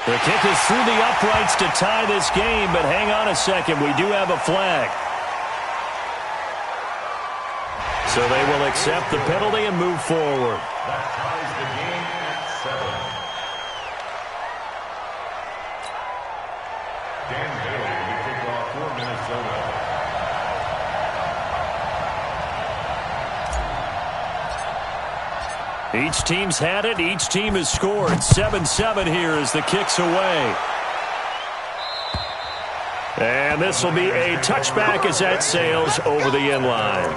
The kick is through the uprights to tie this game, but hang on a second. We do have a flag. So they will accept the penalty and move forward. That ties the game at 7. Dan Bailey will kick off for Minnesota. Each team's had it. Each team has scored. 7-7 here as the kick's away. And this will be a touchback as that sails over the end line.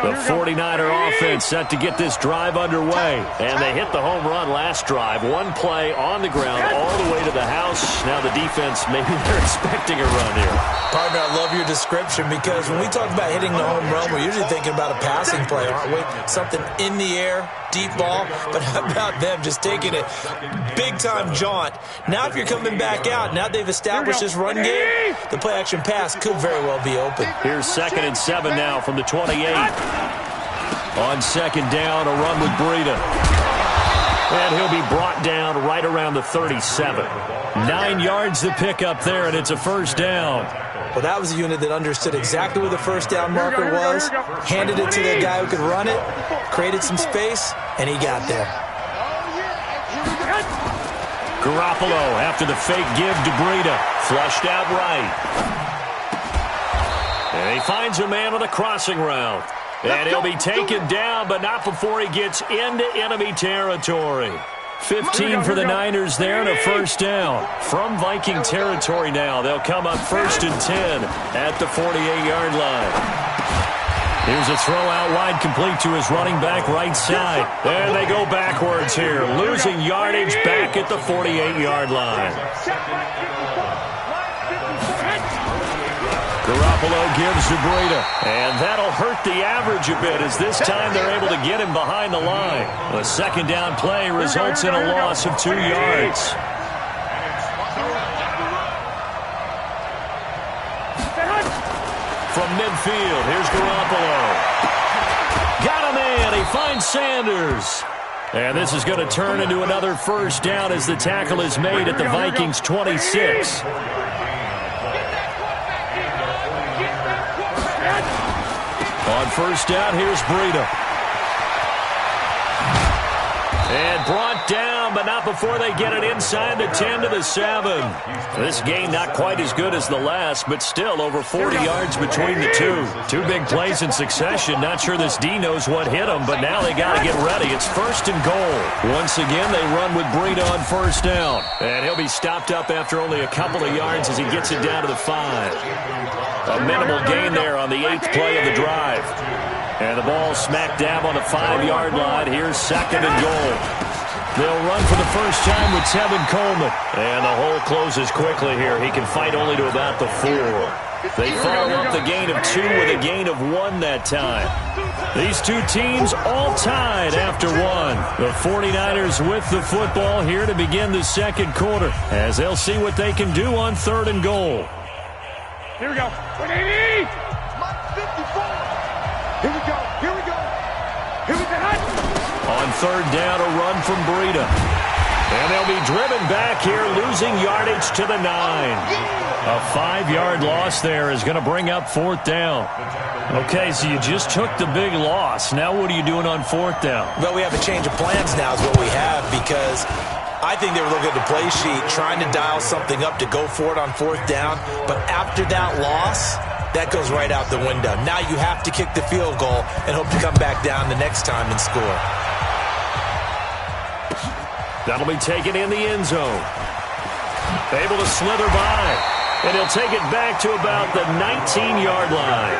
The 49er offense set to get this drive underway. And they hit the home run last drive. One play on the ground all the way to the house. Now the defense, maybe they're expecting a run here. Partner, I love your description because when we talk about hitting the home run, we're usually thinking about a passing play, aren't we? Something in the air, deep ball. But how about them just taking it big-time jaunt? Now if you're coming back out, now they've established this run game, the play-action pass could very well be open. Here's 2nd and 7 now from the 28. On 2nd down, a run with Breida. And he'll be brought down right around the 37. 9 yards to pick up there, and it's a first down. Well, that was a unit that understood exactly where the first down marker was, handed it to the guy who could run it, created some space, and he got there. Garoppolo after the fake give to Breida. Flushed out right. And he finds a man on a crossing route. And he'll be taken down, but not before he gets into enemy territory. 15 for the Niners there and a first down. From Viking territory now, they'll come up 1st and 10 at the 48-yard line. Here's a throw out wide, complete to his running back right side. And they go backwards here, losing yardage back at the 48-yard line. Garoppolo gives to Breida, and that'll hurt the average a bit as this time they're able to get him behind the line. A 2nd down play results in a loss of 2 yards. From midfield, here's Garoppolo. Got him in. He finds Sanders. And this is going to turn into another first down as the tackle is made at the Vikings' 26. On first down, here's Breida. And brought down, but not before they get it inside the 10 to the 7. This game not quite as good as the last, but still over 40 yards between the two. 2 big plays in succession. Not sure this D knows what hit them, but now they got to get ready. It's 1st and goal. Once again, they run with Breida on first down. And he'll be stopped up after only a couple of yards as he gets it down to the 5. A minimal gain there on the 8th play of the drive. And the ball smack dab on the 5-yard line. Here's 2nd and goal. They'll run for the first time with Tevin Coleman. And the hole closes quickly here. He can fight only to about the 4. They follow up the gain of 2 with a gain of 1 that time. These two teams all tied after 1. The 49ers with the football here to begin the 2nd quarter as they'll see what they can do on 3rd and goal. Here we go. 180. 54. Here we go. Here we go. Here we go. On 3rd down, a run from Breida. And they'll be driven back here, losing yardage to the 9. A 5-yard loss there is going to bring up 4th down. Okay, so you just took the big loss. Now what are you doing on 4th down? Well, we have a change of plans now is what we have because I think they were looking at the play sheet, trying to dial something up to go for it on 4th down. But after that loss, that goes right out the window. Now you have to kick the field goal and hope to come back down the next time and score. That'll be taken in the end zone. Able to slither by. And he'll take it back to about the 19-yard line.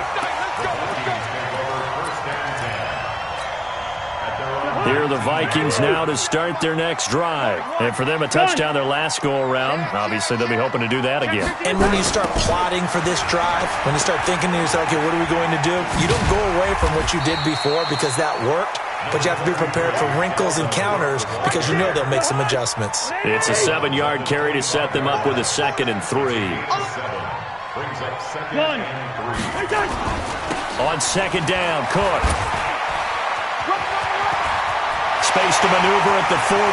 Here are the Vikings now to start their next drive. And for them, a touchdown their last go-around. Obviously, they'll be hoping to do that again. And when you start plotting for this drive, when you start thinking to yourself, okay, what are we going to do? You don't go away from what you did before because that worked. But you have to be prepared for wrinkles and counters because you know they'll make some adjustments. It's a 7-yard carry to set them up with a 2nd and 3. On 2nd down, Cook. Space to maneuver at the 40.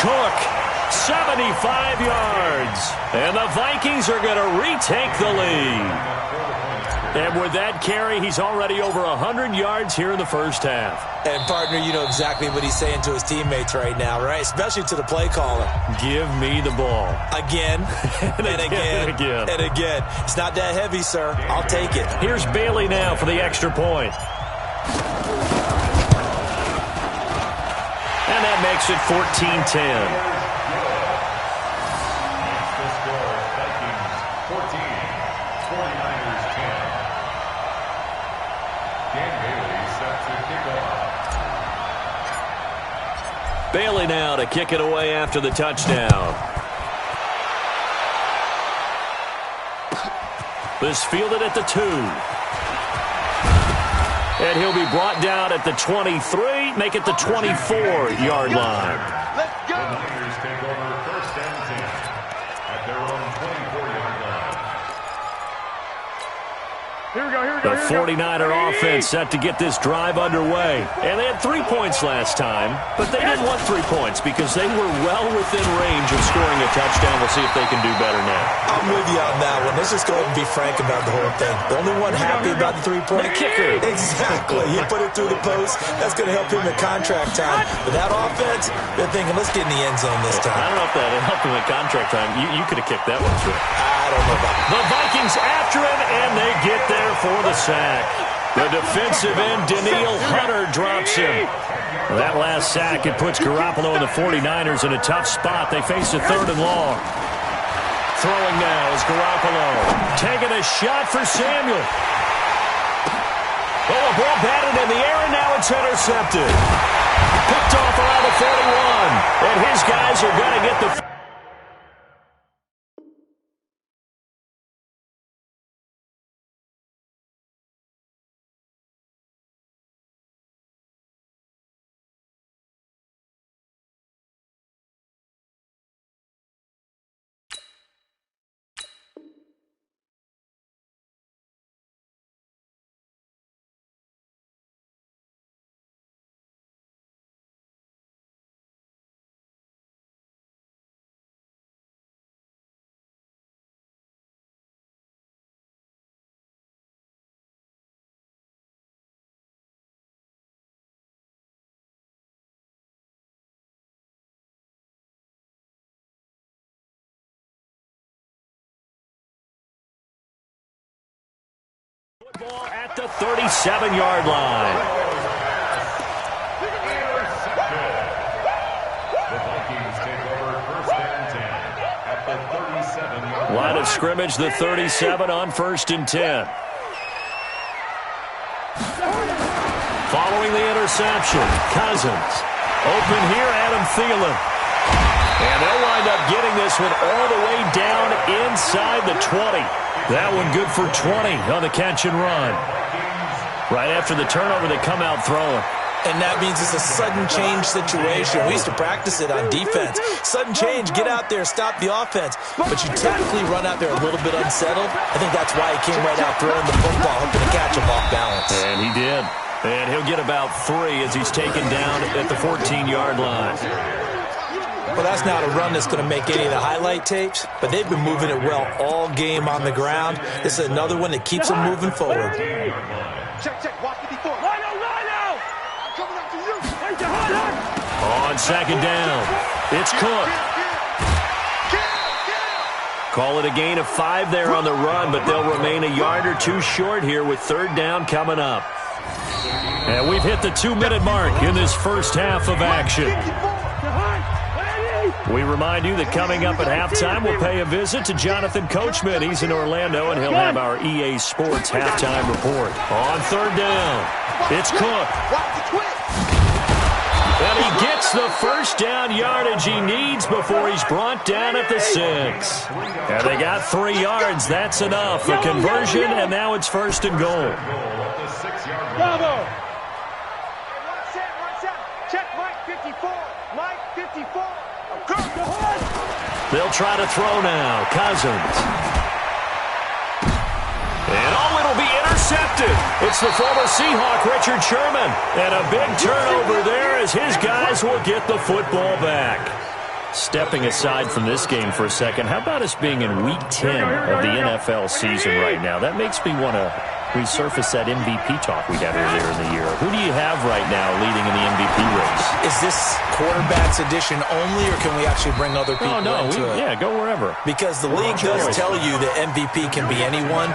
Cook, 75 yards. And the Vikings are going to retake the lead. And with that carry, he's already over 100 yards here in the first half. And, partner, you know exactly what he's saying to his teammates right now, right? Especially to the play caller. Give me the ball. Again, and again. It's not that heavy, sir. I'll take it. Here's Bailey now for the extra point. And that makes it 14-10. Bailey now to kick it away after the touchdown. This fielded at the 2. And he'll be brought down at the 23, make it the 24-yard line. Let's go. The Niners take over first and 10 at their own 24-yard line. Here we go. The 49er offense set to get this drive underway. And they had 3 points last time, but they didn't want 3 points because they were well within range of scoring a touchdown. We'll see if they can do better now. I'm with you on that one. Let's just go ahead and be frank about the whole thing. The only one happy about the 3-point kicker. Exactly. He put it through the post. That's going to help him at contract time. But that offense, they're thinking, let's get in the end zone this time. I don't know if that helped him at contract time. You could have kicked that one through. I don't know about that. The Vikings after him, and they get there for the sack. The defensive end, Danielle Hunter, drops him. That last sack, it puts Garoppolo and the 49ers in a tough spot. They face a 3rd and long. Throwing now is Garoppolo. Taking a shot for Samuel. Oh, a ball batted in the air, and now it's intercepted. Picked off around the 41. And his guys are going to get the... Ball at the 37-yard line. The Vikings take over first and 10 at the 37-yard line. Line of scrimmage, the 37 on 1st and 10. Following the interception, Cousins. Open here, Adam Thielen. And they'll wind up getting this one all the way down inside the 20. That one good for 20 on the catch and run. Right after the turnover, they come out throwing. And that means it's a sudden change situation. We used to practice it on defense. Sudden change, get out there, stop the offense. But you typically run out there a little bit unsettled. I think that's why he came right out throwing the football, hoping to catch him off balance. And he did. And he'll get about 3 as he's taken down at the 14-yard line. Well, that's not a run that's going to make any of the highlight tapes, but they've been moving it well all game on the ground. This is another one that keeps them moving forward. Check, watch 54. Rhino! I'm coming up to you. On 2nd down, it's Cook. Call it a gain of 5 there on the run, but they'll remain a yard or 2 short here with 3rd down coming up. And we've hit the 2-minute mark in this first half of action. We remind you that coming up at halftime, we'll pay a visit to Jonathan Coachman. He's in Orlando, and he'll have our EA Sports halftime report. On 3rd down, it's Cook. And he gets the first down yardage he needs before he's brought down at the 6. And they got 3 yards. That's enough. A conversion, and now it's 1st and goal. Bravo! Check Mike 54. Mike 54. They'll try to throw now. Cousins. And it'll be intercepted. It's the former Seahawk, Richard Sherman. And a big turnover there as his guys will get the football back. Stepping aside from this game for a second, how about us being in Week 10 of the NFL season right now? That makes me want to resurface that MVP talk we had earlier in the year. Who do you have right now leading in the MVP race? Is this quarterbacks edition only, or can we actually bring other people into it? Yeah, go wherever. Because the league does tell you that MVP can be anyone,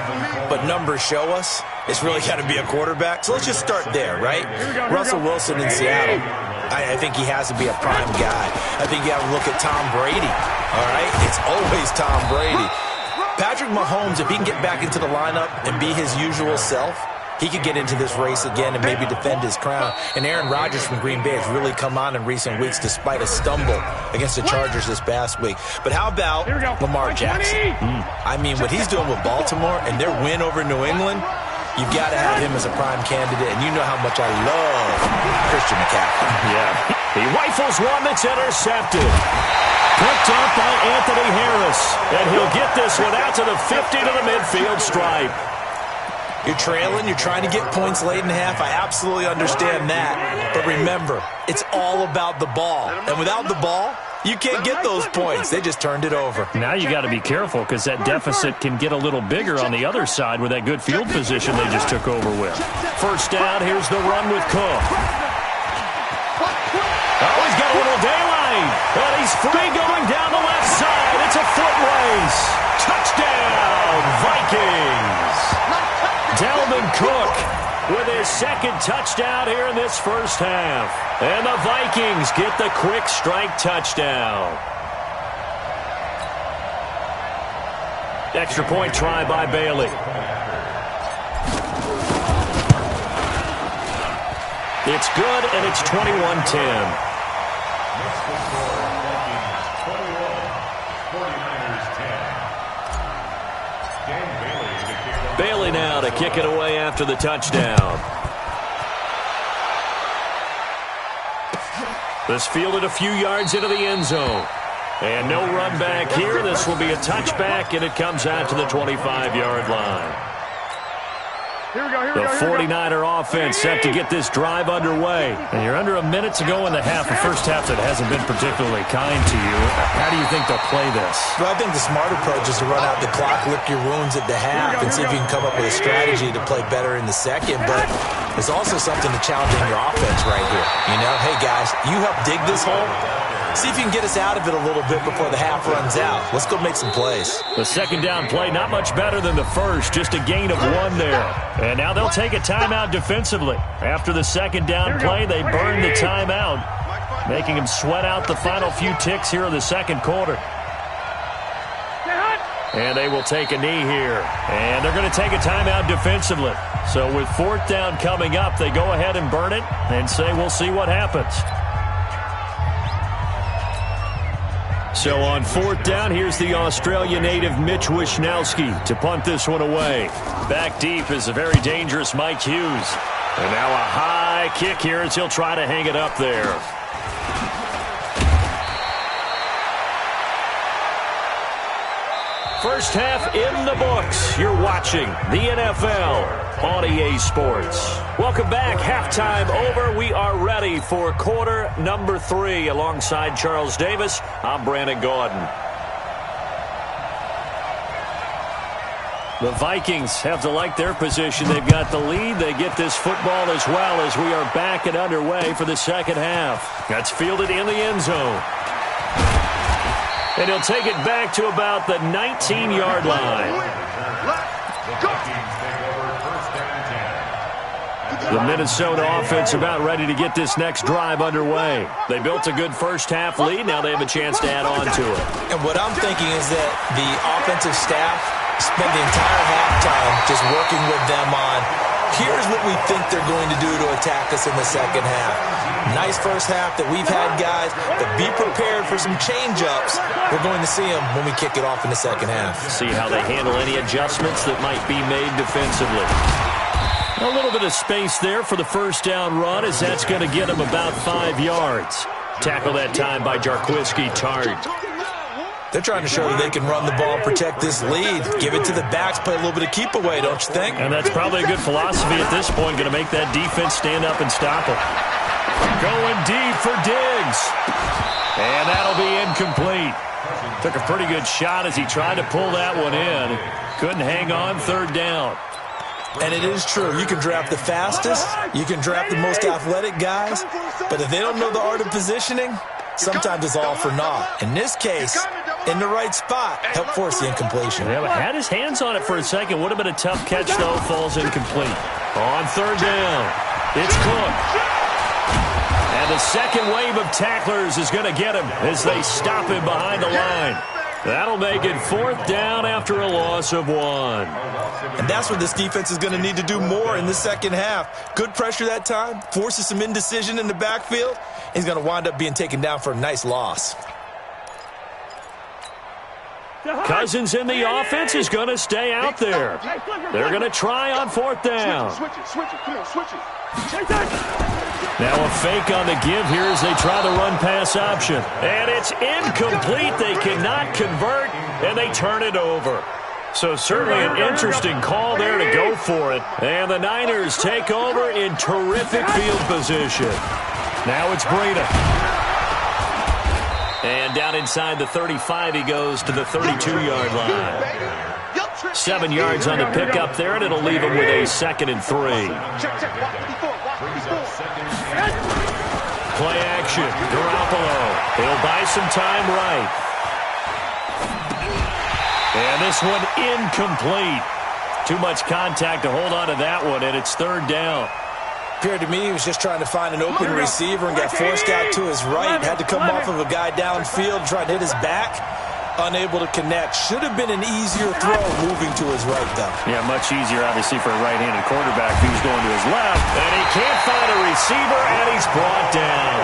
but numbers show us it's really got to be a quarterback. So let's just start there, right? Russell Wilson in Seattle. I think he has to be a prime guy. I think you have to look at Tom Brady, all right? It's always Tom Brady. Patrick Mahomes, if he can get back into the lineup and be his usual self, he could get into this race again and maybe defend his crown. And Aaron Rodgers from Green Bay has really come on in recent weeks despite a stumble against the Chargers this past week. But how about Lamar Jackson? I mean, what he's doing with Baltimore and their win over New England, you've got to have him as a prime candidate. And you know how much I love Christian McCaffrey. Yeah. He rifles one that's intercepted. Picked up by Anthony Harris. And he'll get this one out to the 50 to the midfield stripe. You're trailing. You're trying to get points late in the half. I absolutely understand that. But remember, it's all about the ball. And without the ball, you can't get those points. They just turned it over. Now you got to be careful because that deficit can get a little bigger on the other side with that good field position they just took over with. First down, here's the run with Cook. Oh, he's got a little daylight. And he's free going down the left side. It's a foot race. Touchdown, Vikings. Dalvin Cook with his second touchdown here in this first half. And the Vikings get the quick strike touchdown. Extra point try by Bailey. It's good, and it's 21-10. Bailey now to kick it away after the touchdown. This fielded a few yards into the end zone. And no run back here. This will be a touchback, and it comes out to the 25-yard line. The 49er offense set to get this drive underway. And you're under a minute to go in the half. The first half that hasn't been particularly kind to you. How do you think they'll play this? Well, I think the smart approach is to run out the clock, lick your wounds at the half, and see if you can come up with a strategy to play better in the second. But there's also something to challenging your offense right here. You know, hey, guys, you help dig this hole. See if you can get us out of it a little bit before the half runs out. Let's go make some plays. The second down play, not much better than the first. Just a gain of one there. And now they'll take a timeout defensively. After the second down play, they burn the timeout, making them sweat out the final few ticks here in the second quarter. And they will take a knee here. And they're going to take a timeout defensively. So with fourth down coming up, they go ahead and burn it and say we'll see what happens. So on fourth down, here's the Australia native Mitch Wishnowsky to punt this one away. Back deep is a very dangerous Mike Hughes. And now a high kick here as he'll try to hang it up there. First half in the books. You're watching the NFL on EA Sports. Welcome back. Halftime over. We are ready for quarter number 3. Alongside Charles Davis, I'm Brandon Gaudin. The Vikings have to like their position. They've got the lead. They get this football as well as we are back and underway for the second half. That's fielded in the end zone. And he'll take it back to about the 19-yard line. The Minnesota offense about ready to get this next drive underway. They built a good first half lead. Now they have a chance to add on to it. And what I'm thinking is that the offensive staff spent the entire halftime just working with them on, here's what we think they're going to do to attack us in the second half. Nice first half that we've had, guys, but be prepared for some change-ups. We're going to see them when we kick it off in the second half. See how they handle any adjustments that might be made defensively. A little bit of space there for the first down run as that's going to get them about 5 yards. Tackle that time by Jarquiski Tart. They're trying to show that they can run the ball and protect this lead. Give it to the backs, play a little bit of keep away, don't you think? And that's probably a good philosophy at this point, going to make that defense stand up and stop it. Going deep for Diggs. And that'll be incomplete. Took a pretty good shot as he tried to pull that one in. Couldn't hang on, third down. And it is true. You can draft the fastest. You can draft the most athletic guys. But if they don't know the art of positioning, sometimes it's all for naught. In this case, in the right spot, helped force the incompletion. Yeah, but had his hands on it for a second. Would have been a tough catch, though. Falls incomplete. On third down, it's Cook. And the second wave of tacklers is going to get him as they stop him behind the line. That'll make it fourth down after a loss of 1. And that's what this defense is going to need to do more in the second half. Good pressure that time, forces some indecision in the backfield. He's going to wind up being taken down for a nice loss. Cousins in the offense is going to stay out there. They're going to try on fourth down. Switch it. Come on, switch it. Now a fake on the give here as they try the run-pass option. And it's incomplete. They cannot convert, and they turn it over. So certainly an interesting call there to go for it. And the Niners take over in terrific field position. Now it's Breida. And down inside the 35, he goes to the 32-yard line. 7 yards on the pickup there, and it'll leave him with a 2nd and 3. Play action. Garoppolo. He'll buy some time right. And this one incomplete. Too much contact to hold on to that one, and it's third down. Appeared to me he was just trying to find an open receiver and got forced out to his right. Had to come off of a guy downfield, trying to hit his back. Unable to connect. Should have been an easier throw moving to his right, though. Yeah, much easier, obviously, for a right-handed quarterback who's going to his left. And he can't find a receiver, and he's brought down.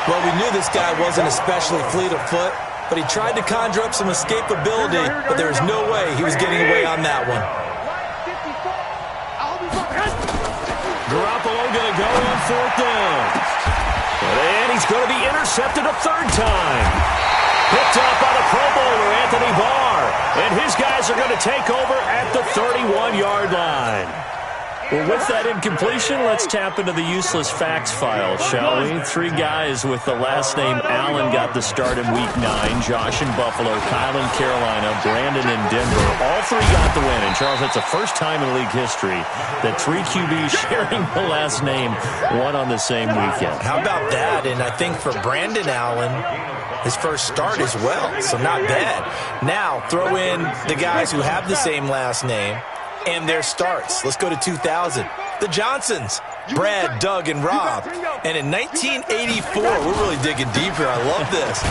Well, we knew this guy wasn't especially fleet of foot, but he tried to conjure up some escapability, but there was no way he was getting away on that one. Garoppolo going to go on fourth down. And he's going to be intercepted a third time. Picked up by the Pro Bowler, Anthony Barr. And his guys are going to take over at the 31-yard line. Well, with that incompletion, let's tap into the useless facts file, shall we? 3 guys with the last name Allen got the start in Week 9. Josh in Buffalo, Kyle in Carolina, Brandon in Denver. All 3 got the win. And, Charles, that's the first time in league history that 3 QBs sharing the last name won on the same weekend. How about that? And I think for Brandon Allen, his first start as well, so not bad. Now, throw in the guys who have the same last name and their starts. Let's go to 2000. The Johnsons, Brad, Doug, and Rob. And in 1984, we're really digging deep here. I love this.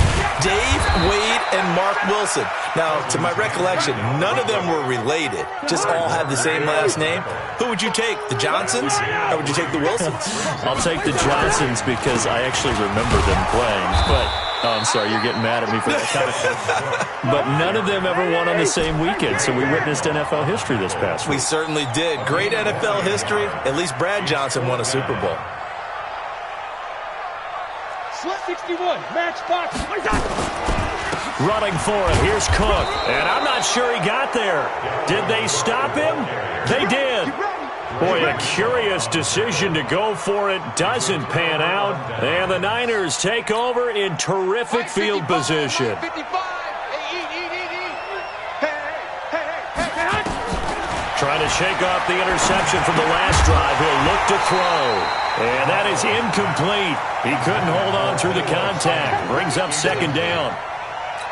Dave, Wade, and Mark Wilson. Now, to my recollection, none of them were related. Just all had the same last name. Who would you take, the Johnsons, or would you take the Wilsons? I'll take the Johnsons because I actually remember them playing. But, oh, I'm sorry, you're getting mad at me for that kind of thing. But none of them ever won on the same weekend, so we witnessed NFL history this past week. We certainly did. Great NFL history. At least Brad Johnson won a Super Bowl. Slut 61, matchbox. Running for it. Here's Cook. And I'm not sure he got there. Did they stop him? They did. Boy, a curious decision to go for it. Doesn't pan out. And the Niners take over in terrific field position. Trying to shake off the interception from the last drive. He'll look to throw. And that is incomplete. He couldn't hold on through the contact. Brings up second down.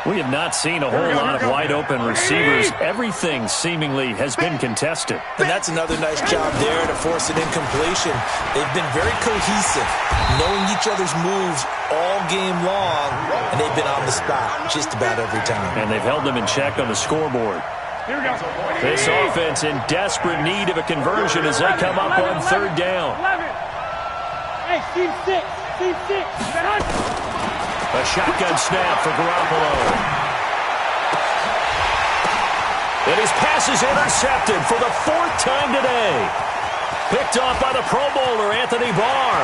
We have not seen a whole lot of wide-open receivers. Everything seemingly has been contested. And that's another nice job there to force an incompletion. They've been very cohesive, knowing each other's moves all game long, and they've been on the spot just about every time. And they've held them in check on the scoreboard. Here we go. This offense in desperate need of a conversion as they come up on third down. 11. Hey, Steve 6. Steve 6. A shotgun snap for Garoppolo. And his pass is intercepted for the 4th time today. Picked off by the Pro Bowler, Anthony Barr.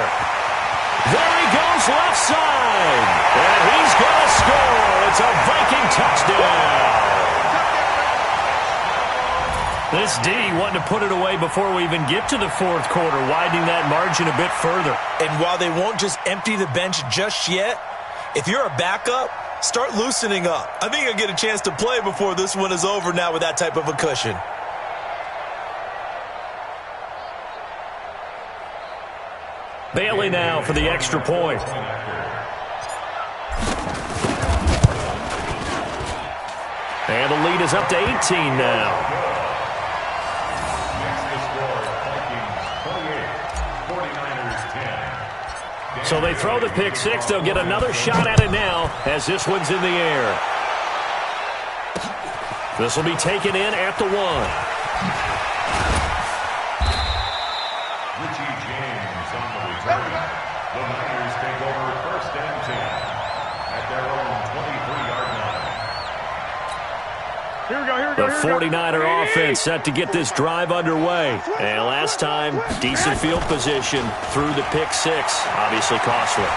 There he goes left side. And he's going to score. It's a Viking touchdown. This D wanting to put it away before we even get to the 4th quarter, widening that margin a bit further. And while they won't just empty the bench just yet, If you're a backup, start loosening up. I think you'll get a chance to play before this one is over now with that type of a cushion. Bailey now for the extra point. And the lead is up to 18 now. Next to score, Vikings 28, 49ers 10. So they throw the pick six. They'll get another shot at it now as this one's in the air. This will be taken in at the 1. Richie James on the return. The Niners take over 1st and 10 at their own 23-yard line. Here we go, here we The go, here we go. 49er offense set to get this drive underway. And last time, decent field position through the pick six. Obviously costly.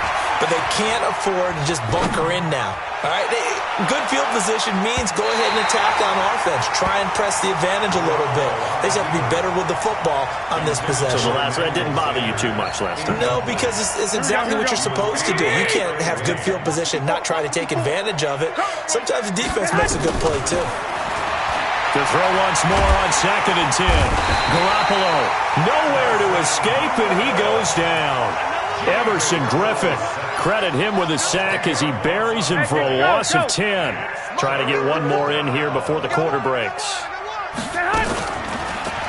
But they can't afford to just bunker in now. All right, good field position means go ahead and attack on offense. Try and press the advantage a little bit. They just have to be better with the football on this possession. So that didn't bother you too much last time? No, because it's exactly what you're supposed to do. You can't have good field position, not try to take advantage of it. Sometimes the defense makes a good play, too. To throw once more on 2nd and 10. Garoppolo nowhere to escape, and he goes down. Emerson Griffin, credit him with a sack as he buries him for a loss of 10. Trying to get one more in here before the quarter breaks.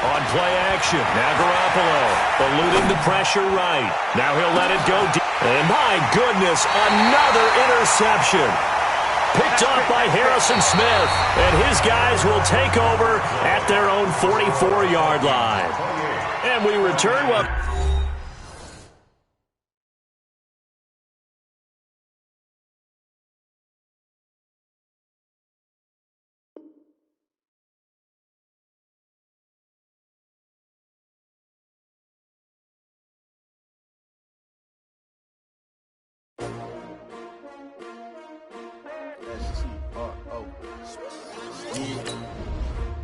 On play action, now Garoppolo eluding the pressure right. Now he'll let it go deep. And my goodness, another interception. Picked off by Harrison Smith, and his guys will take over at their own 44-yard line. And we return well.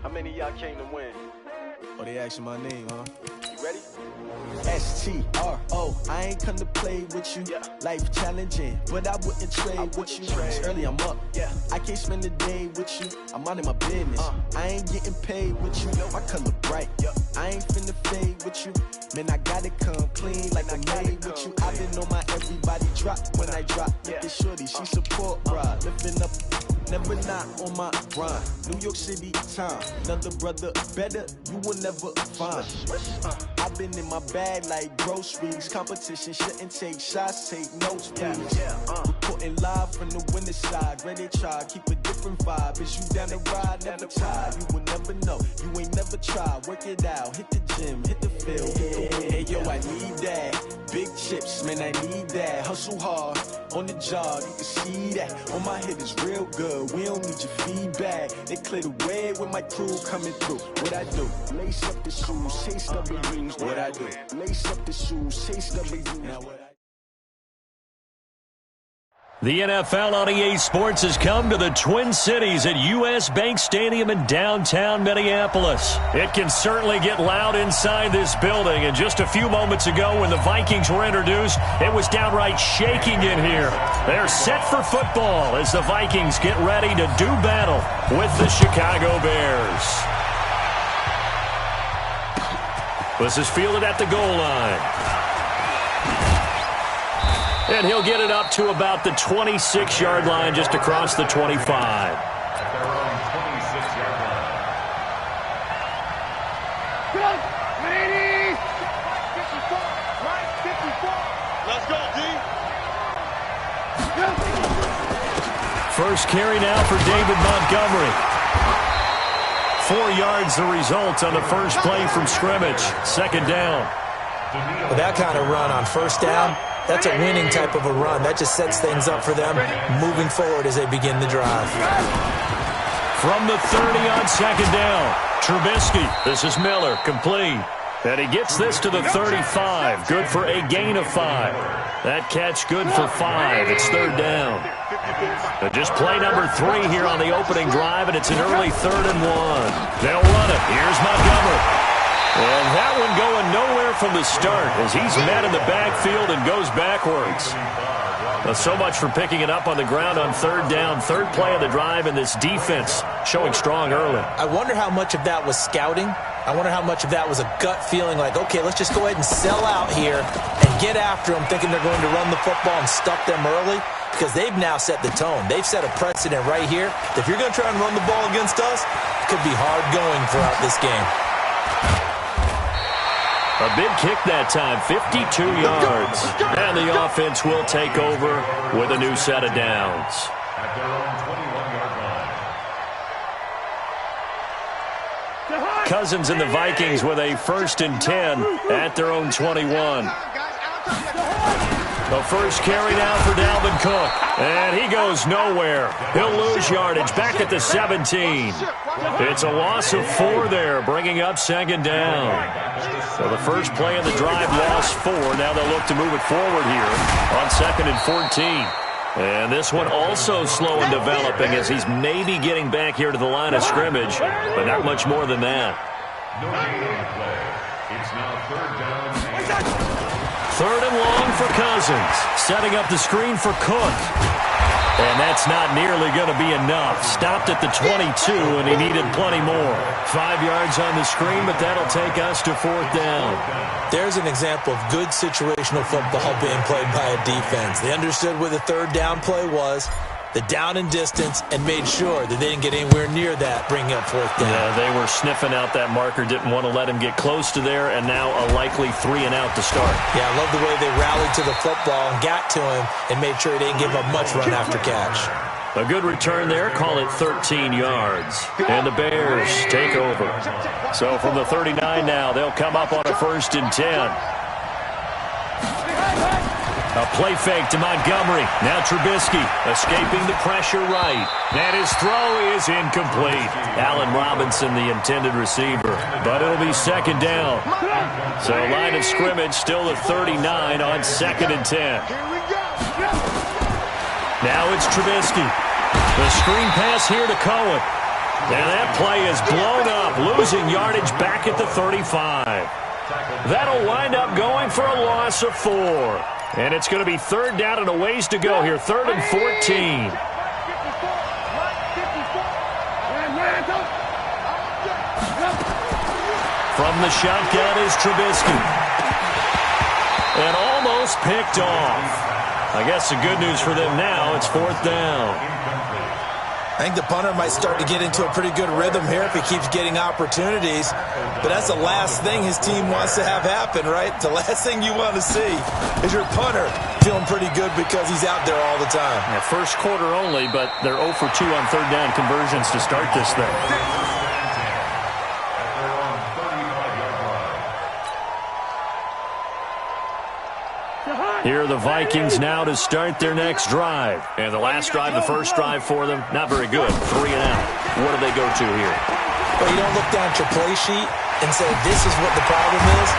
How many of y'all came to win? Oh, they asking my name, huh? You ready? S-T-R-O, I ain't come to play with you. Yeah. Life challenging, but I wouldn't trade with you. It's early, I'm up. Yeah. I can't spend the day with you. I'm minding my business. I ain't getting paid with you. My color bright. Yeah. I ain't finna fade with you. Man, I gotta come clean like I made with you. I been on my everybody drop when I drop. Look at shorty, she support ride. Lifting up, never not on my grind. New York City time, another brother better, you will never find. I've been in my bag like groceries. Competition shouldn't take shots, take notes, please. Reporting live from the winter side. Ready to try, keep a different vibe. Is you down the ride, never tired. You will never know, you ain't never tried. Work it out, hit the gym, hit the field. Hey yo, I need that. Big chips, man, I need that. Hustle hard, on the job, you can see that. On my head is real good, we don't need your feedback. They clear the way with my crew coming through. What I do? Lace up the shoes, chase W's. What I do? Lace up the shoes, chase W's. Now what I The NFL on EA Sports has come to the Twin Cities at US Bank Stadium in downtown Minneapolis. It can certainly get loud inside this building, and just a few moments ago when the Vikings were introduced, it was downright shaking in here. They're set for football as the Vikings get ready to do battle with the Chicago Bears. This is fielded at the goal line. And he'll get it up to about the 26-yard line, just across the 25. At their own 26-yard line. Good. Ladies. Right 54. Let's go, D. First carry now for David Montgomery. 4 yards the result on the first play from scrimmage. Second down. With that kind of run on first down, that's a winning type of a run. That just sets things up for them moving forward as they begin the drive. From the 30 on second down, Trubisky. This is Miller, complete. And he gets this to the 35. Good for a gain of 5. That catch good for 5. It's third down. But just play number 3 here on the opening drive, and it's an early 3rd and 1. They'll run it. Here's Montgomery. And that one going nowhere from the start as he's met in the backfield and goes backwards. Well, so much for picking it up on the ground on third down. Third play of the drive, and this defense showing strong early. I wonder how much of that was scouting. I wonder how much of that was a gut feeling like, okay, let's just go ahead and sell out here and get after them, thinking they're going to run the football and stuff them early, because they've now set the tone. They've set a precedent right here. If you're going to try and run the ball against us, it could be hard going throughout this game. A big kick that time, 52 yards. And the offense will take over with a new set of downs. At their own 21-yard line. Cousins and the Vikings with a 1st and 10 at their own 21. The first carry now for Dalvin Cook. And he goes nowhere. He'll lose yardage back at the 17. It's a loss of 4 there, bringing up 2nd down. So the first play of the drive lost 4. Now they'll look to move it forward here on 2nd and 14. And this one also slow in developing as he's maybe getting back here to the line of scrimmage, but not much more than that. No gain on the play. It's now 3rd down. 3rd and long for Cousins. Setting up the screen for Cook. And that's not nearly going to be enough. Stopped at the 22, and he needed plenty more. 5 yards on the screen, but that'll take us to 4th down. There's an example of good situational football being played by a defense. They understood where the 3rd down play was, the down and distance, and made sure that they didn't get anywhere near that, bringing up 4th down. Yeah, they were sniffing out that marker, didn't want to let him get close to there, and now a likely 3 and out to start. Yeah, I love the way they rallied to the football and got to him and made sure they didn't give up much run after catch. A good return there, call it 13 yards. And the Bears take over. So from the 39 now, they'll come up on a 1st and 10. A play fake to Montgomery. Now Trubisky escaping the pressure right. And his throw is incomplete. Allen Robinson, the intended receiver. But it'll be 2nd down. So line of scrimmage still at 39 on 2nd and 10. Now it's Trubisky. The screen pass here to Cohen. And that play is blown up, losing yardage back at the 35. That'll wind up going for a loss of 4. And it's going to be 3rd down and a ways to go here. 3rd and 14. From the shotgun is Trubisky. And almost picked off. I guess the good news for them now, it's 4th down. I think the punter might start to get into a pretty good rhythm here if he keeps getting opportunities. But that's the last thing his team wants to have happen, right? The last thing you want to see is your punter feeling pretty good because he's out there all the time. Yeah, first quarter only, but they're 0 for 2 on 3rd down conversions to start this thing. Here are the Vikings now to start their next drive. And the last drive, the first drive for them, not very good. 3 and out. What do they go to here? Well, you don't look down at your play sheet and say, this is what the problem is.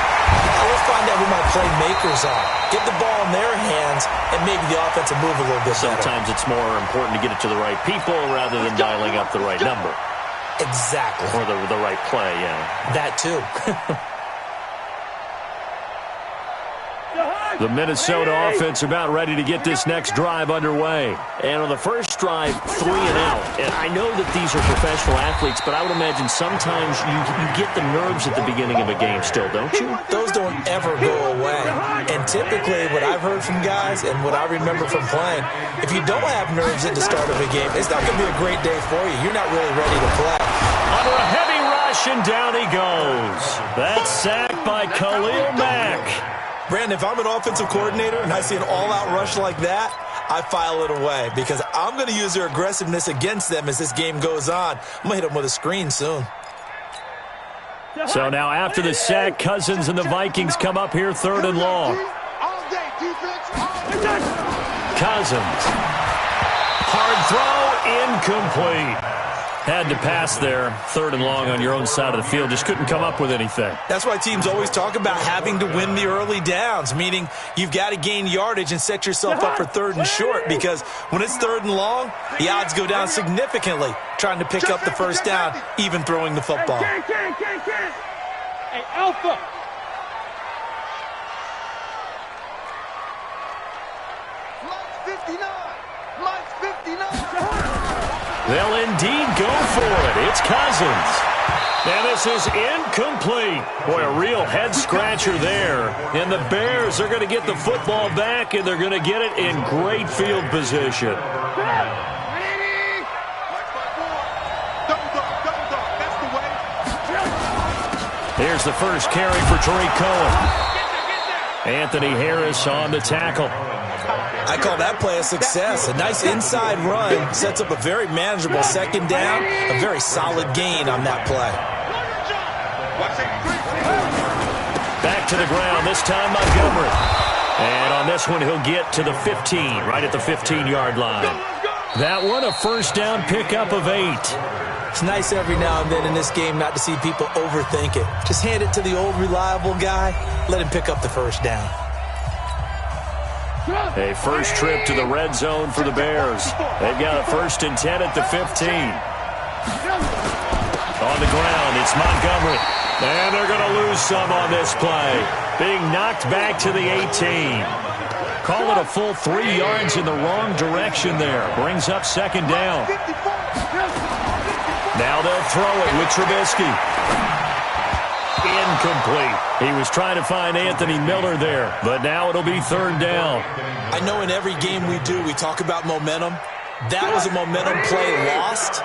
Let's find out who my playmakers are. Get the ball in their hands and maybe the offense will move a little bit better. Sometimes it's more important to get it to the right people rather than dialing up the right number. Exactly. Or the right play, yeah. That too. The Minnesota offense about ready to get this next drive underway. And on the first drive, 3 and out. And I know that these are professional athletes, but I would imagine sometimes you get the nerves at the beginning of a game still, don't you? Those don't ever go away. And typically what I've heard from guys and what I remember from playing, if you don't have nerves at the start of a game, it's not going to be a great day for you. You're not really ready to play. Under a heavy rush, and down he goes. That's sacked by Khalil Mack. Brandon, if I'm an offensive coordinator and I see an all-out rush like that, I file it away because I'm going to use their aggressiveness against them as this game goes on. I'm going to hit them with a screen soon. So now after the sack, Cousins and the Vikings come up here 3rd and long. Cousins. Hard throw, incomplete. Had to pass there, 3rd and long on your own side of the field. Just couldn't come up with anything. That's why teams always talk about having to win the early downs, meaning you've got to gain yardage and set yourself up for 3rd and short because when it's 3rd and long, the odds go down significantly trying to pick up the first down, even throwing the football. Hey, Alpha. 59. Mine's 59. They'll indeed go for it. It's Cousins. And this is incomplete. Boy, a real head-scratcher there. And the Bears are going to get the football back, and they're going to get it in great field position. Here's the first carry for Tariq Cohen. Anthony Harris on the tackle. I call that play a success. A nice inside run sets up a very manageable second down, a very solid gain on that play. Back to the ground, this time Montgomery. And on this one, he'll get to the 15, right at the 15-yard line. That one, a first down pickup of 8. It's nice every now and then in this game not to see people overthink it. Just hand it to the old reliable guy. Let him pick up the first down. A first trip to the red zone for the Bears. They've got a 1st and 10 at the 15. On the ground, it's Montgomery. And they're going to lose some on this play. Being knocked back to the 18. Call it a full 3 yards in the wrong direction there. Brings up second down. Now they'll throw it with Trubisky. Incomplete. He was trying to find Anthony Miller there, but now it'll be 3rd down. I know in every game we do, we talk about momentum. That was a momentum play lost,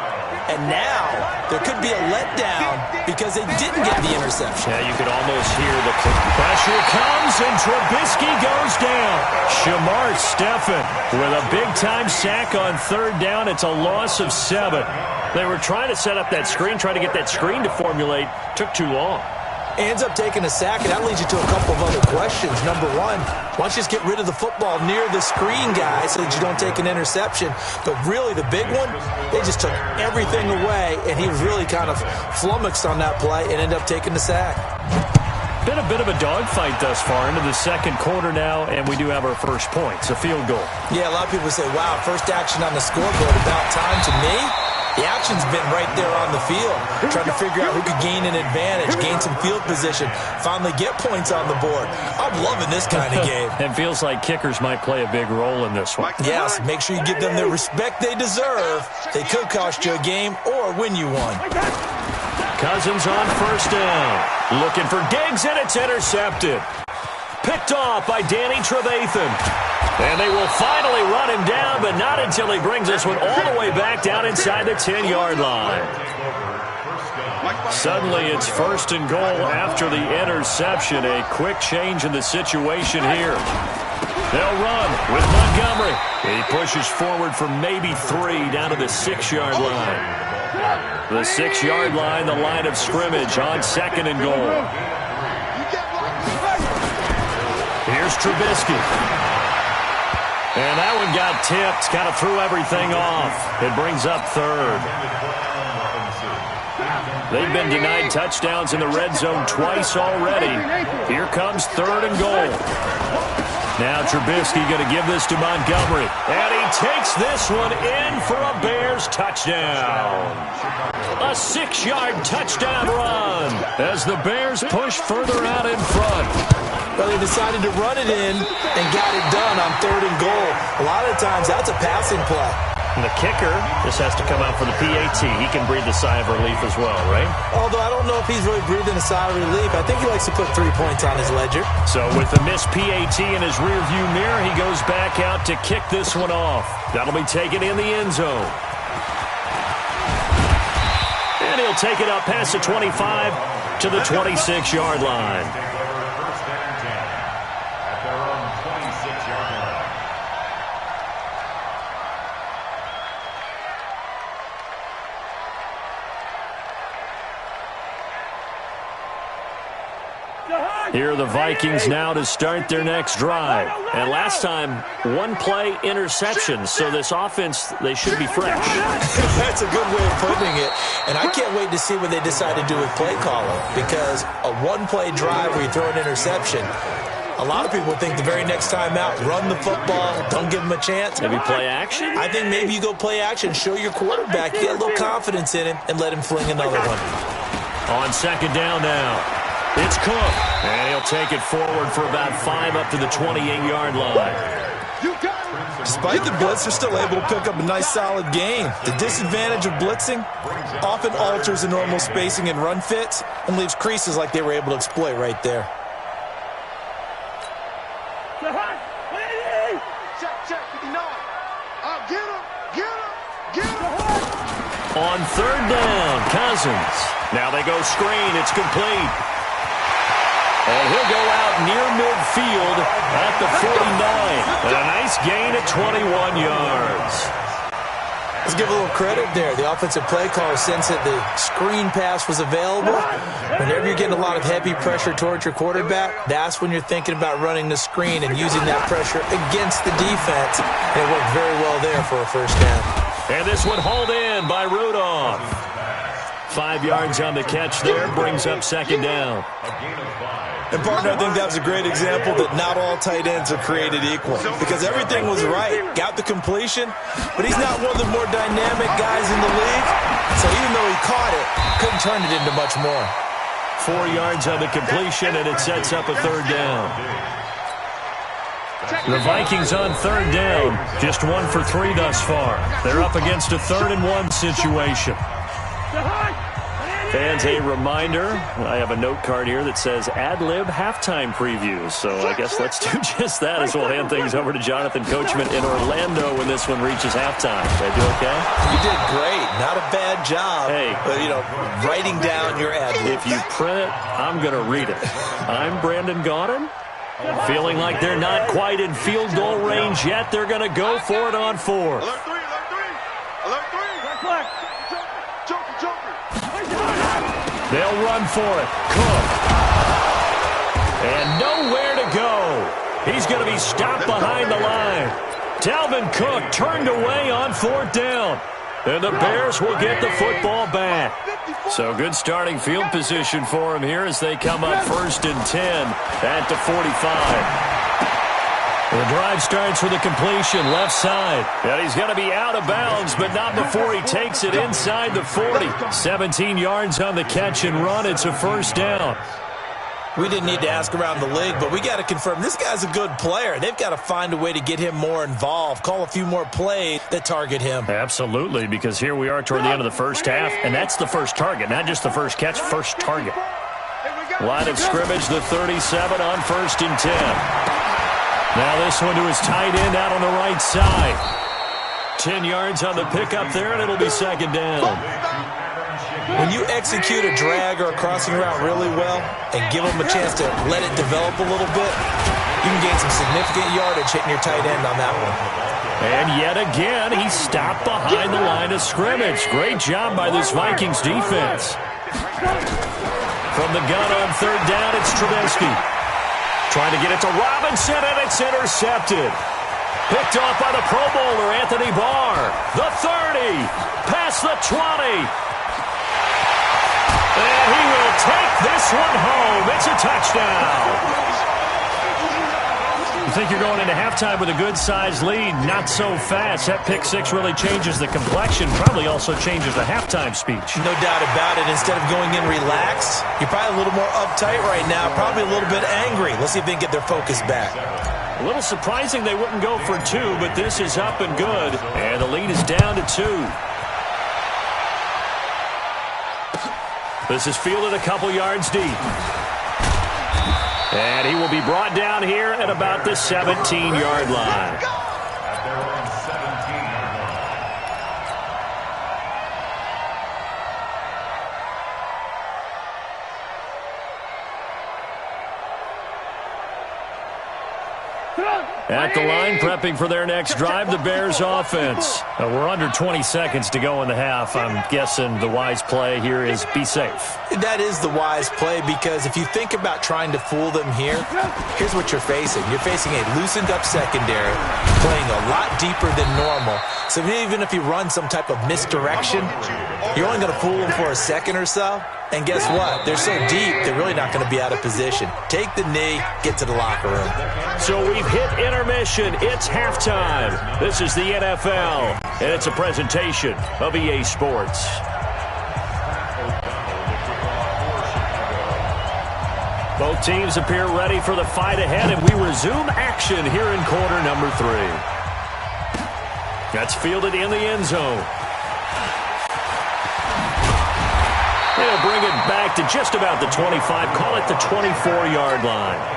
and now there could be a letdown because they didn't get the interception. Yeah, you could almost hear the pressure comes, and Trubisky goes down. Shamar Stephen with a big-time sack on 3rd down. It's a loss of 7. They were trying to set up that screen, trying to get that screen to formulate. Took too long. Ends up taking a sack, and that leads you to a couple of other questions. Number one, why don't you just get rid of the football near the screen guy so that you don't take an interception? But really, the big one, they just took everything away, and he was really kind of flummoxed on that play and ended up taking the sack. Been a bit of a dogfight thus far into the second quarter now, and we do have our first points, a field goal. Yeah, a lot of people say, wow, first action on the scoreboard, about time. To me, the action's been right there on the field, trying to figure out who could gain an advantage, gain some field position, finally get points on the board. I'm loving this kind of game. It feels like kickers might play a big role in this one. Yes, make sure you give them the respect they deserve. They could cost you a game or win you one. Cousins on 1st down. Looking for Diggs, and it's intercepted. Picked off by Danny Trevathan. And they will finally run him down, but not until he brings this one all the way back down inside the 10-yard line. Suddenly it's 1st and goal after the interception. A quick change in the situation here. They'll run with Montgomery. He pushes forward for maybe 3 down to the 6-yard line. The 6-yard line, the line of scrimmage on 2nd and goal. Here's Trubisky. And that one got tipped, kind of threw everything off. It brings up 3rd. They've been denied touchdowns in the red zone twice already. Here comes 3rd and goal. Now Trubisky going to give this to Montgomery. And he takes this one in for a Bears touchdown. A 6-yard touchdown run as the Bears push further out in front. Well, they decided to run it in and got it done on 3rd and goal. A lot of times, that's a passing play. And the kicker just has to come out for the PAT. He can breathe a sigh of relief as well, right? Although I don't know if he's really breathing a sigh of relief. I think he likes to put 3 points on his ledger. So with the missed PAT in his rearview mirror, he goes back out to kick this one off. That'll be taken in the end zone. And he'll take it up past the 25 to the 26-yard line. Here are the Vikings now to start their next drive. And last time, 1-play interception. So this offense, they should be fresh. That's a good way of putting it. And I can't wait to see what they decide to do with play calling. Because a 1-play drive where you throw an interception, a lot of people think the very next time out, run the football, don't give them a chance. Maybe play action? I think maybe you go play action, show your quarterback, get a little confidence in him, and let him fling another one. On 2nd down now. It's Cook, and he'll take it forward for about 5 up to the 28-yard line. Despite the blitz, they're still able to pick up a nice, solid gain. The disadvantage of blitzing often alters the normal spacing and run fits and leaves creases like they were able to exploit right there. On third down, Cousins. Now they go screen. It's complete. And he'll go out near midfield at the 49. A nice gain at 21 yards. Let's give a little credit there. The offensive play caller sensed that the screen pass was available. Whenever you're getting a lot of heavy pressure towards your quarterback, that's when you're thinking about running the screen and using that pressure against the defense. And it worked very well there for a first down. And this one hauled in by Rudolph. 5 yards on the catch there, brings up second down. And, partner, I think that was a great example that not all tight ends are created equal because everything was right. Got the completion, but he's not one of the more dynamic guys in the league. So even though he caught it, couldn't turn it into much more. 4 yards on the completion, and it sets up a third down. The Vikings on third down, just 1 for 3 thus far. They're up against a 3rd and 1 situation. Fans, a reminder, I have a note card here that says ad-lib halftime previews. So I guess let's do just that as we'll hand things over to Jonathan Coachman in Orlando when this one reaches halftime. Did I do okay? You did great. Not a bad job. Hey. But, writing down your ad-lib. If you print it, I'm going to read it. I'm Brandon Gaudin. Feeling like they're not quite in field goal range yet. They're going to go for it on 4th. Alert 3, alert 3. Alert 3. They'll run for it. Cook. And nowhere to go. He's going to be stopped behind the line. Dalvin Cook turned away on 4th down. And the Bears will get the football back. So good starting field position for him here as they come up 1st and 10 at the 45. The drive starts with a completion left side. And he's going to be out of bounds, but not before he takes it inside the 40. 17 yards on the catch and run. It's a first down. We didn't need to ask around the league, but we got to confirm this guy's a good player. They've got to find a way to get him more involved, call a few more plays that target him. Absolutely, because here we are toward the end of the first half, and that's the first target, not just the first catch, first target. Line of scrimmage, the 37 on 1st and 10. Now this one to his tight end out on the right side. 10 yards on the pickup there, and it'll be second down. When you execute a drag or a crossing route really well and give them a chance to let it develop a little bit, you can gain some significant yardage hitting your tight end on that one. And yet again, he's stopped behind the line of scrimmage. Great job by this Vikings defense. From the gun on third down, it's Trubisky. Trying to get it to Robinson, and it's intercepted. Picked off by the Pro Bowler, Anthony Barr. The 30, past the 20. And he will take this one home. It's a touchdown. You think you're going into halftime with a good-sized lead. Not so fast. That pick six really changes the complexion. Probably also changes the halftime speech. No doubt about it. Instead of going in relaxed, you're probably a little more uptight right now. Probably a little bit angry. Let's see if they can get their focus back. A little surprising they wouldn't go for 2, but this is up and good. And the lead is down to 2. This is fielded a couple yards deep. And he will be brought down here at about the 17-yard line. At their own 17-yard line. At the line, prepping for their next drive, the Bears offense. We're under 20 seconds to go in the half. I'm guessing the wise play here is be safe. That is the wise play, because if you think about trying to fool them here, here's what you're facing. You're facing a loosened up secondary, playing a lot deeper than normal. So even if you run some type of misdirection, you're only going to fool them for a second or so. And guess what? They're so deep, they're really not going to be out of position. Take the knee, get to the locker room. So we've hit intermission. It's halftime. This is the NFL, and it's a presentation of EA Sports. 2 Both teams appear ready for the fight ahead, and we resume action here in quarter number 3. That's fielded in the end zone. They'll bring it back to just about the 25, call it the 24-yard line.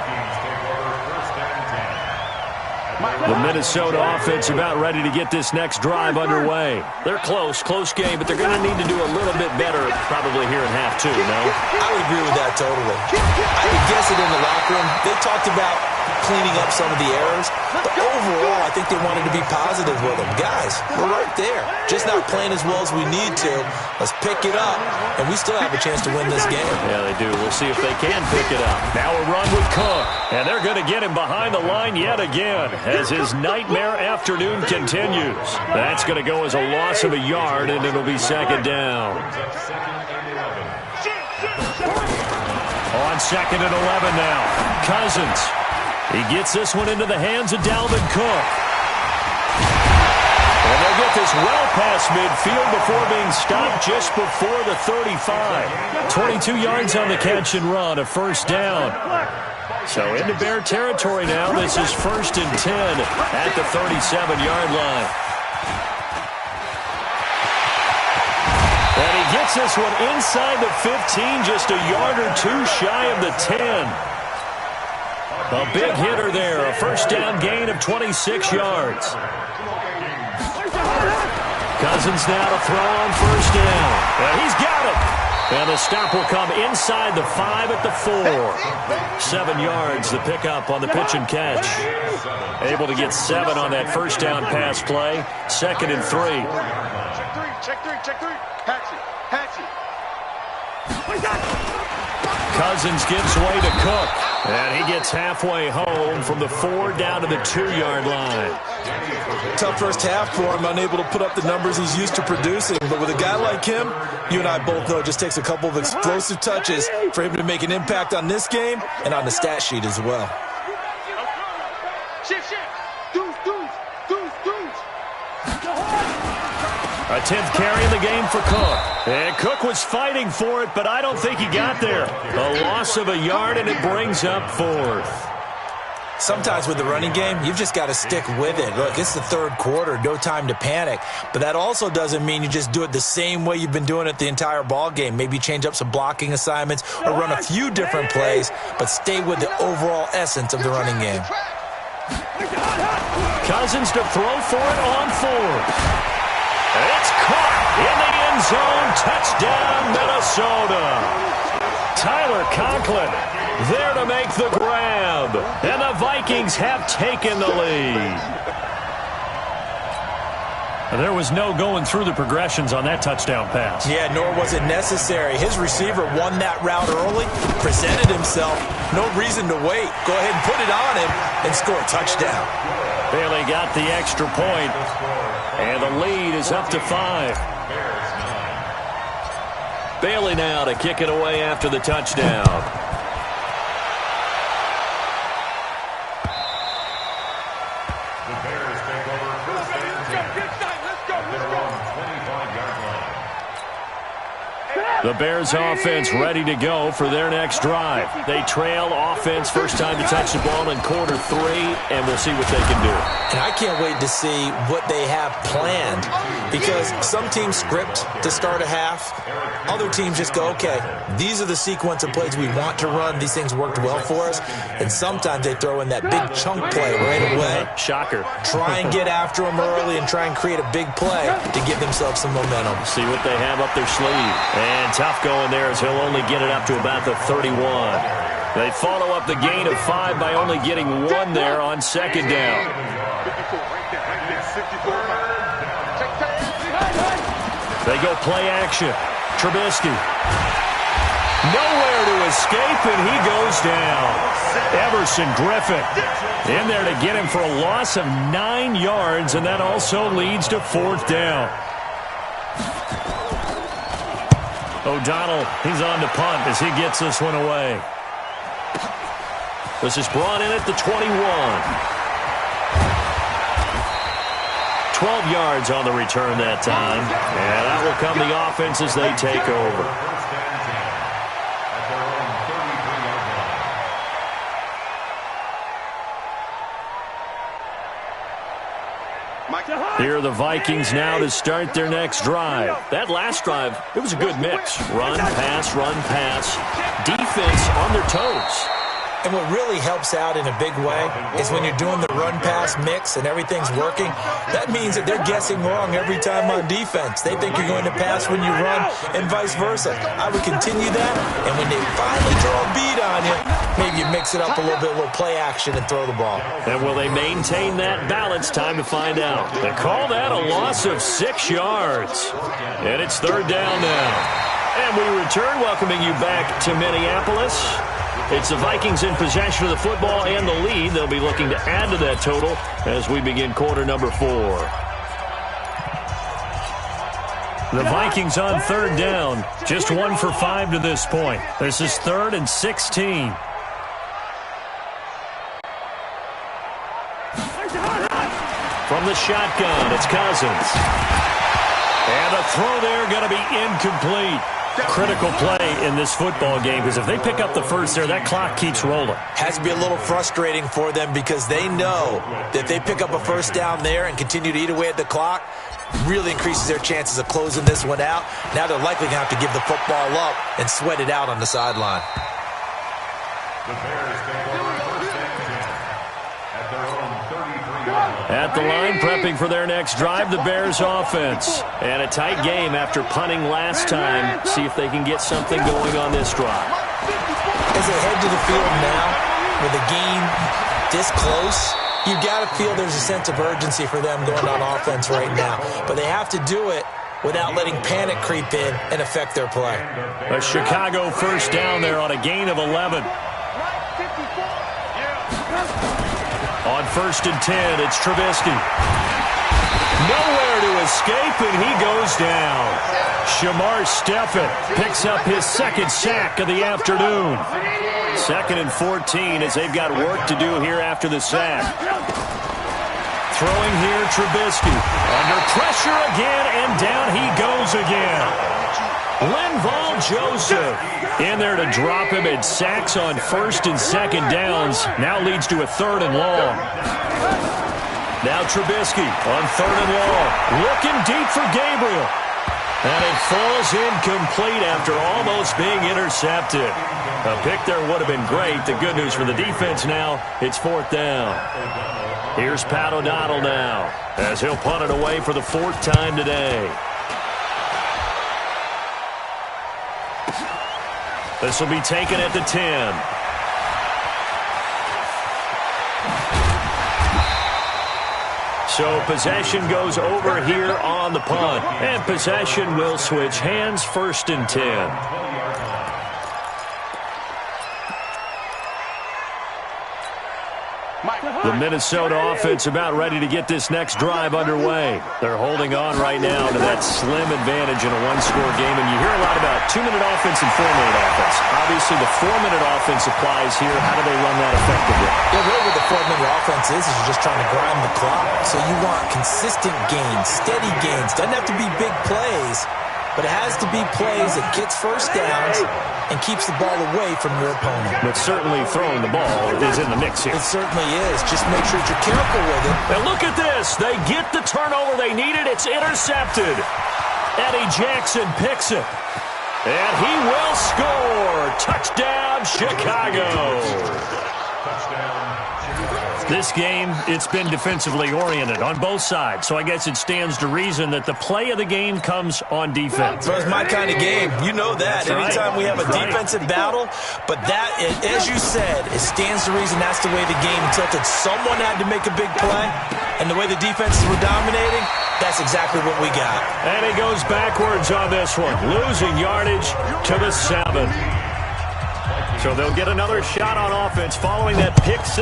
The Minnesota offense about ready to get this next drive underway. They're close game, but they're going to need to do a little bit better probably here in half 2, no? I would agree with that totally. I would guess it in the locker room. They talked about cleaning up some of the errors, but overall, I think they wanted to be positive with them. Guys, we're right there. Just not playing as well as we need to. Let's pick it up, and we still have a chance to win this game. Yeah, they do. We'll see if they can pick it up. Now a run with Cook, and they're going to get him behind the line yet again as his nightmare afternoon continues. That's going to go as a loss of a yard, and it'll be second down. On second and 11 now, Cousins. He gets this one into the hands of Dalvin Cook. And they'll get this well past midfield before being stopped just before the 35. 22 yards on the catch and run, a first down. So into Bear territory now. This is 1st and 10 at the 37-yard line. And he gets this one inside the 15, just a yard or 2 shy of the 10. A big hitter there, a first down gain of 26 yards. Cousins now to throw on first down. And he's got it. And the stop will come inside the 5 at the 4. 7 yards, the pickup on the pitch and catch. Able to get 7 on that first down pass play. 2nd and 3. Check 3. Hatchet. Cousins gives way to Cook. And he gets halfway home from the 4 down to the 2-yard line. Tough first half for him, unable to put up the numbers he's used to producing. But with a guy like him, you and I both know it just takes a couple of explosive touches for him to make an impact on this game and on the stat sheet as well. A 10th carry in the game for Cook. And Cook was fighting for it, but I don't think he got there. A loss of a yard, and it brings up 4th. Sometimes with the running game, you've just got to stick with it. Look, it's the 3rd quarter, no time to panic. But that also doesn't mean you just do it the same way you've been doing it the entire ball game. Maybe change up some blocking assignments or run a few different plays, but stay with the overall essence of the running game. Cousins to throw for it on 4th. It's caught in the end zone. Touchdown, Minnesota. Tyler Conklin there to make the grab. And the Vikings have taken the lead. There was no going through the progressions on that touchdown pass. Yeah, nor was it necessary. His receiver won that route early, presented himself. No reason to wait. Go ahead and put it on him and score a touchdown. Bailey got the extra point, and the lead is up to 5. Bailey now to kick it away after the touchdown. The Bears take over first and 10. They're on 25-yard line. The Bears offense ready to go for their next drive. They trail offense first time to touch the ball in quarter 3, and we'll see what they can do. And I can't wait to see what they have planned, because some teams script to start a half. Other teams just go, okay, these are the sequence of plays we want to run. These things worked well for us. And sometimes they throw in that big chunk play right away. Shocker. Try and get after them early and try and create a big play to give themselves some momentum. See what they have up their sleeve. And tough going there as he'll only get it up to about the 31. They follow up the gain of 5 by only getting 1 there on second down. They go play action. Trubisky. Nowhere to escape, and he goes down. Everson Griffin in there to get him for a loss of 9 yards, and that also leads to 4th down. O'Donnell, he's on to punt as he gets this one away. This is brought in at the 21. 12 yards on the return that time. And that will come the offense as they take over. Here are the Vikings now to start their next drive. That last drive, it was a good mix. Run, pass. Defense on their toes. And what really helps out in a big way is when you're doing the run-pass mix and everything's working, that means that they're guessing wrong every time on defense. They think you're going to pass when you run and vice versa. I would continue that, and when they finally draw a bead on you, maybe you mix it up a little bit, a little play action, and throw the ball. And will they maintain that balance? Time to find out. They call that a loss of 6 yards. And it's 3rd down now. And we return, welcoming you back to Minneapolis. It's the Vikings in possession of the football and the lead. They'll be looking to add to that total as we begin quarter number 4. The Vikings on 3rd down. Just 1 for 5 to this point. This is 3rd and 16. From the shotgun, it's Cousins. And a throw there going to be incomplete. Critical play in this football game because if they pick up the first there, that clock keeps rolling. Has to be a little frustrating for them because they know that if they pick up a first down there and continue to eat away at the clock, really increases their chances of closing this one out. Now they're likely going to have to give the football up and sweat it out on the sideline. The Bears take over first and 10 at their own 33-yard line. At the line, prepping for their next drive, the Bears offense. And a tight game after punting last time. See if they can get something going on this drive. As they head to the field now, with the game this close, you got to feel there's a sense of urgency for them going on offense right now. But they have to do it without letting panic creep in and affect their play. A Chicago first down there on a gain of 11. On 1st and 10, it's Trubisky. Nowhere to escape, and he goes down. Shamar Stephen picks up his 2nd sack of the afternoon. 2nd and 14 as they've got work to do here after the sack. Throwing here, Trubisky. Under pressure again, and down he goes again. Linval Joseph in there to drop him, and sacks on 1st and 2nd downs. Now leads to a 3rd and long. Now Trubisky on 3rd and long. Looking deep for Gabriel. And it falls incomplete after almost being intercepted. A pick there would have been great. The good news for the defense now, it's 4th down. Here's Pat O'Donnell now as he'll punt it away for the 4th time today. This will be taken at the 10. So possession goes over here on the punt. And possession will switch hands, 1st and 10. The Minnesota offense about ready to get this next drive underway. They're holding on right now to that slim advantage in a one-score game. And you hear a lot about 2-minute offense and 4-minute offense. Obviously, the 4-minute offense applies here. How do they run that effectively? Yeah, really what the 4-minute offense is you're just trying to grind the clock. So you want consistent gains, steady gains. Doesn't have to be big plays, but it has to be plays that gets first downs and keeps the ball away from your opponent. But certainly throwing the ball is in the mix here. It certainly is. Just make sure that you're careful with it. And look at this. They get the turnover they needed. It's intercepted. Eddie Jackson picks it. And he will score. Touchdown, Chicago. This game, it's been defensively oriented on both sides, so I guess it stands to reason that the play of the game comes on defense. So it's my kind of game. You know that. Anytime we have a defensive battle, but that, as you said, it stands to reason that's the way the game tilted. Someone had to make a big play, and the way the defenses were dominating, that's exactly what we got. And he goes backwards on this one, losing yardage to the 7. So they'll get another shot on offense following that pick 6.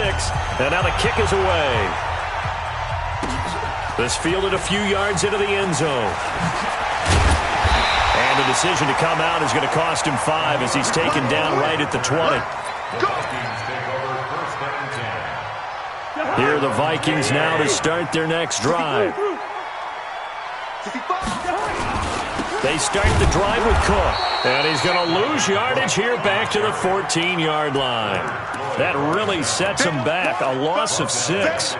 And now the kick is away. This fielded a few yards into the end zone. And the decision to come out is going to cost him 5 as he's taken down right at the 20. Here are the Vikings now to start their next drive. They start the drive with Cook. And he's going to lose yardage here back to the 14-yard line. That really sets him back. A loss of 6.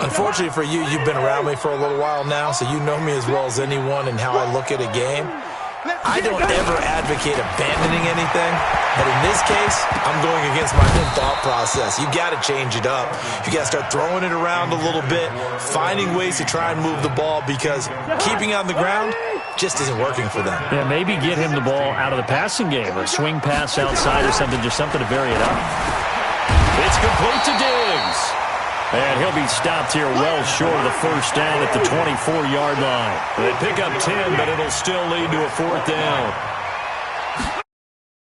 Unfortunately for you, you've been around me for a little while now, so you know me as well as anyone and how I look at a game. I don't ever advocate abandoning anything, but in this case, I'm going against my own thought process. You got to change it up. You got to start throwing it around a little bit, finding ways to try and move the ball, because keeping on the ground just isn't working for them. Yeah, maybe get him the ball out of the passing game, or a swing pass outside or something, just something to vary it up. It's complete to Diggs. And he'll be stopped here well short of the first down at the 24-yard line. They pick up 10, but it'll still lead to a 4th down.